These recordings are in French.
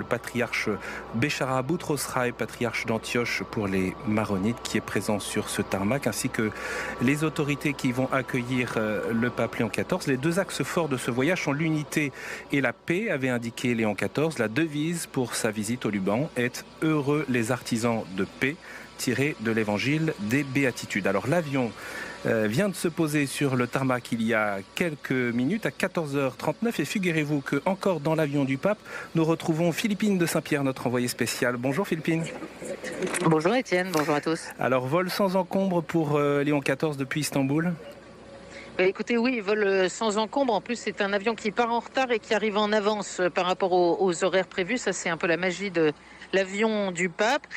patriarche Béchara Boutros-Ghali, patriarche d'Antioche pour les Maronites, qui est présent sur ce tarmac, ainsi que les autorités qui vont accueillir le pape Léon XIV. Les deux axes forts de ce voyage sont l'unité et la paix, avait indiqué Léon XIV. La devise pour sa visite au Liban est « Heureux les artisans de paix », tiré de l'évangile des Béatitudes. Alors l'avion vient de se poser sur le tarmac il y a quelques minutes à 14h39 et figurez-vous que encore dans l'avion du pape, nous retrouvons Philippine de Saint-Pierre, notre envoyée spéciale. Bonjour Philippine. Bonjour Étienne, bonjour à tous. Alors vol sans encombre pour Léon XIV depuis Istanbul. Écoutez, oui, vol sans encombre. En plus, c'est un avion qui part en retard et qui arrive en avance par rapport aux horaires prévus. Ça, c'est un peu la magie de l'avion du pape.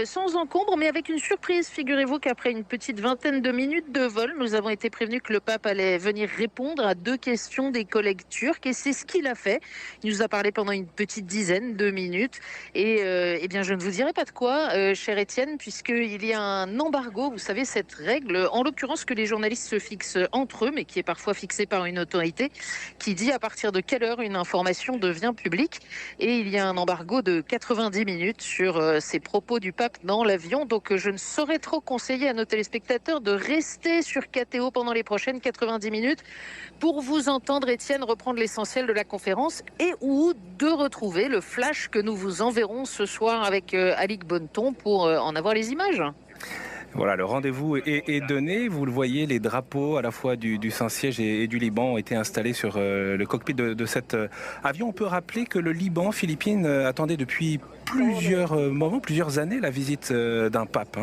Sans encombre, mais avec une surprise. Figurez-vous qu'après une petite vingtaine de minutes de vol, nous avons été prévenus que le pape allait venir répondre à 2 questions des collègues turcs. Et c'est ce qu'il a fait. Il nous a parlé pendant une petite dizaine de minutes. Et eh bien, je ne vous dirai pas de quoi, cher Étienne, puisqu'il y a un embargo. Vous savez, cette règle, en l'occurrence, que les journalistes se fixent entre eux, mais qui est parfois fixé par une autorité, qui dit à partir de quelle heure une information devient publique. Et il y a un embargo de 90 minutes sur ces propos du pape dans l'avion. Donc je ne saurais trop conseiller à nos téléspectateurs de rester sur KTO pendant les prochaines 90 minutes pour vous entendre, Étienne, reprendre l'essentiel de la conférence et ou de retrouver le flash que nous vous enverrons ce soir avec Alix Bonneton pour en avoir les images. Voilà, le rendez-vous est donné. Vous le voyez, les drapeaux à la fois du Saint-Siège et du Liban ont été installés sur le cockpit de cet avion. On peut rappeler que le Liban, Philippines, attendait depuis plusieurs années la visite d'un pape.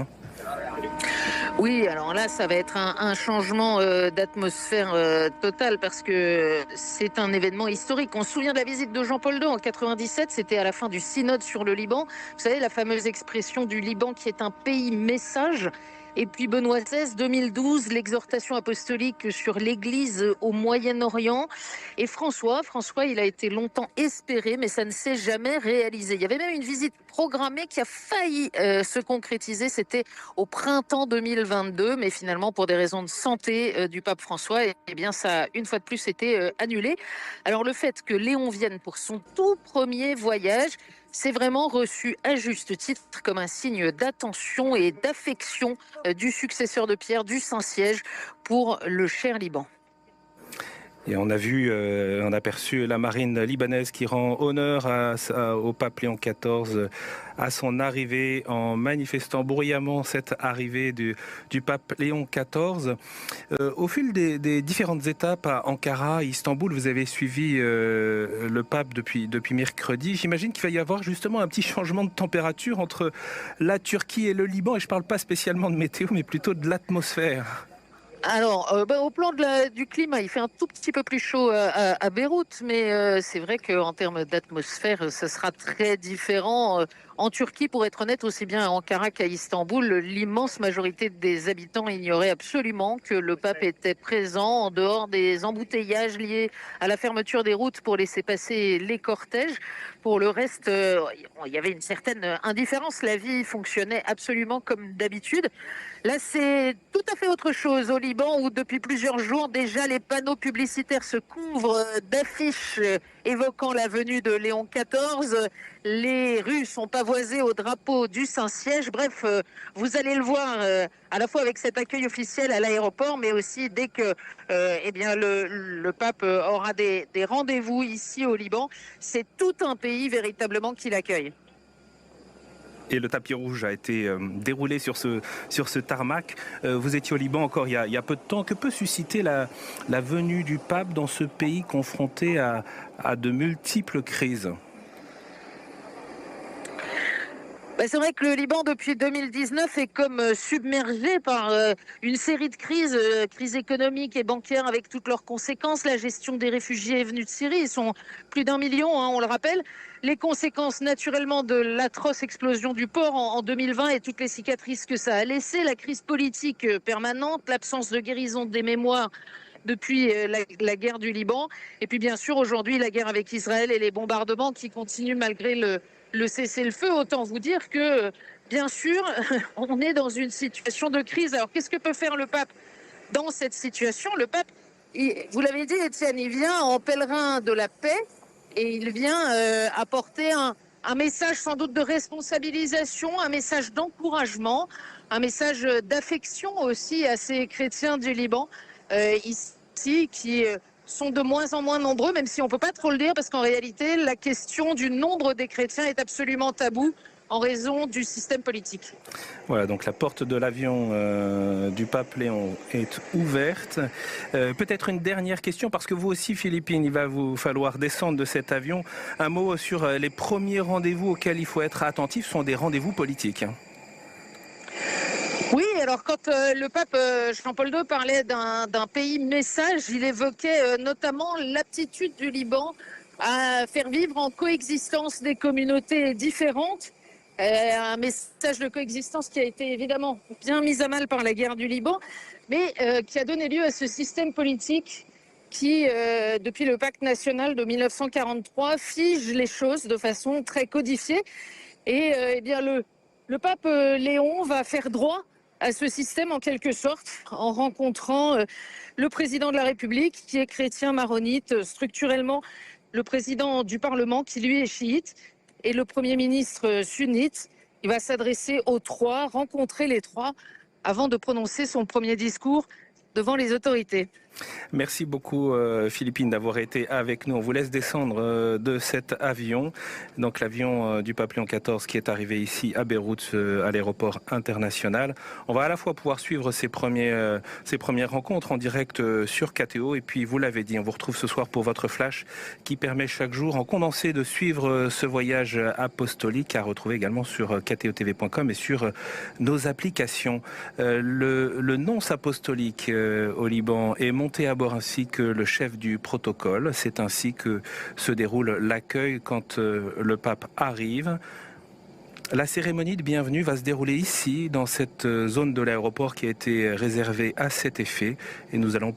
Oui, alors là, ça va être un changement d'atmosphère total parce que c'est un événement historique. On se souvient de la visite de Jean-Paul II en 97, c'était à la fin du synode sur le Liban. Vous savez, la fameuse expression du Liban qui est un pays message. Et puis Benoît XVI, 2012, l'exhortation apostolique sur l'Église au Moyen-Orient. Et François, il a été longtemps espéré, mais ça ne s'est jamais réalisé. Il y avait même une visite programmée qui a failli se concrétiser. C'était au printemps 2022, mais finalement, pour des raisons de santé du pape François, eh bien, ça a une fois de plus été annulé. Alors le fait que Léon vienne pour son tout premier voyage, c'est vraiment reçu à juste titre comme un signe d'attention et d'affection du successeur de Pierre, du Saint-Siège, pour le cher Liban. Et on a aperçu la marine libanaise qui rend honneur au pape Léon XIV à son arrivée en manifestant bruyamment cette arrivée du pape Léon XIV. Au fil des différentes étapes à Ankara, Istanbul, vous avez suivi le pape depuis mercredi. J'imagine qu'il va y avoir justement un petit changement de température entre la Turquie et le Liban. Et je ne parle pas spécialement de météo, mais plutôt de l'atmosphère. Alors, au plan du climat, il fait un tout petit peu plus chaud à Beyrouth, mais c'est vrai qu'en termes d'atmosphère, ce sera très différent. En Turquie, pour être honnête, aussi bien à Ankara qu'à Istanbul, l'immense majorité des habitants ignoraient absolument que le pape était présent en dehors des embouteillages liés à la fermeture des routes pour laisser passer les cortèges. Pour le reste, il y avait une certaine indifférence. La vie fonctionnait absolument comme d'habitude. Là, c'est tout à fait autre chose au Liban où depuis plusieurs jours déjà les panneaux publicitaires se couvrent d'affiches évoquant la venue de Léon XIV. Les rues sont pavoisées au drapeau du Saint-Siège. Bref, vous allez le voir à la fois avec cet accueil officiel à l'aéroport, mais aussi dès que le pape aura des rendez-vous ici au Liban. C'est tout un pays véritablement qui l'accueille. Et le tapis rouge a été déroulé sur ce tarmac. Vous étiez au Liban encore il y a peu de temps. Que peut susciter la venue du pape dans ce pays confronté à de multiples crises ? C'est vrai que le Liban, depuis 2019, est comme submergé par une série de crises, crises économiques et bancaires avec toutes leurs conséquences. La gestion des réfugiés venus de Syrie, ils sont plus d'1 million, on le rappelle. Les conséquences naturellement de l'atroce explosion du port en 2020 et toutes les cicatrices que ça a laissées. La crise politique permanente, l'absence de guérison des mémoires depuis la guerre du Liban. Et puis bien sûr, aujourd'hui, la guerre avec Israël et les bombardements qui continuent malgré le cessez-le-feu. Autant vous dire que, bien sûr, on est dans une situation de crise. Alors, qu'est-ce que peut faire le pape dans cette situation ? Le pape, vous l'avez dit, Étienne, il vient en pèlerin de la paix et il vient apporter un message sans doute de responsabilisation, un message d'encouragement, un message d'affection aussi à ces chrétiens du Liban ici qui sont de moins en moins nombreux, même si on ne peut pas trop le dire, parce qu'en réalité, la question du nombre des chrétiens est absolument taboue en raison du système politique. Voilà, donc la porte de l'avion du pape Léon est ouverte. Peut-être une dernière question, parce que vous aussi, Philippine, il va vous falloir descendre de cet avion. Un mot sur les premiers rendez-vous auxquels il faut être attentif, sont des rendez-vous politiques. Oui, alors quand le pape Jean-Paul II parlait d'un pays message, il évoquait notamment l'aptitude du Liban à faire vivre en coexistence des communautés différentes. Un message de coexistence qui a été évidemment bien mis à mal par la guerre du Liban, mais qui a donné lieu à ce système politique qui, depuis le pacte national de 1943, fige les choses de façon très codifiée. Et eh bien le pape Léon va faire droit à ce système en quelque sorte, en rencontrant le président de la République, qui est chrétien maronite, structurellement le président du Parlement, qui lui est chiite, et le Premier ministre sunnite. Il va s'adresser aux trois, rencontrer les trois, avant de prononcer son premier discours devant les autorités. Merci beaucoup Philippine d'avoir été avec nous. On vous laisse descendre de cet avion, donc l'avion du pape Léon XIV qui est arrivé ici à Beyrouth à l'aéroport international. On va à la fois pouvoir suivre ces premières rencontres en direct sur KTO et puis vous l'avez dit, on vous retrouve ce soir pour votre flash qui permet chaque jour en condensé de suivre ce voyage apostolique à retrouver également sur ktotv.com et sur nos applications. Le nonce apostolique au Liban est monté à bord ainsi que le chef du protocole. C'est ainsi que se déroule l'accueil quand le pape arrive. La cérémonie de bienvenue va se dérouler ici, dans cette zone de l'aéroport qui a été réservée à cet effet. Et nous allons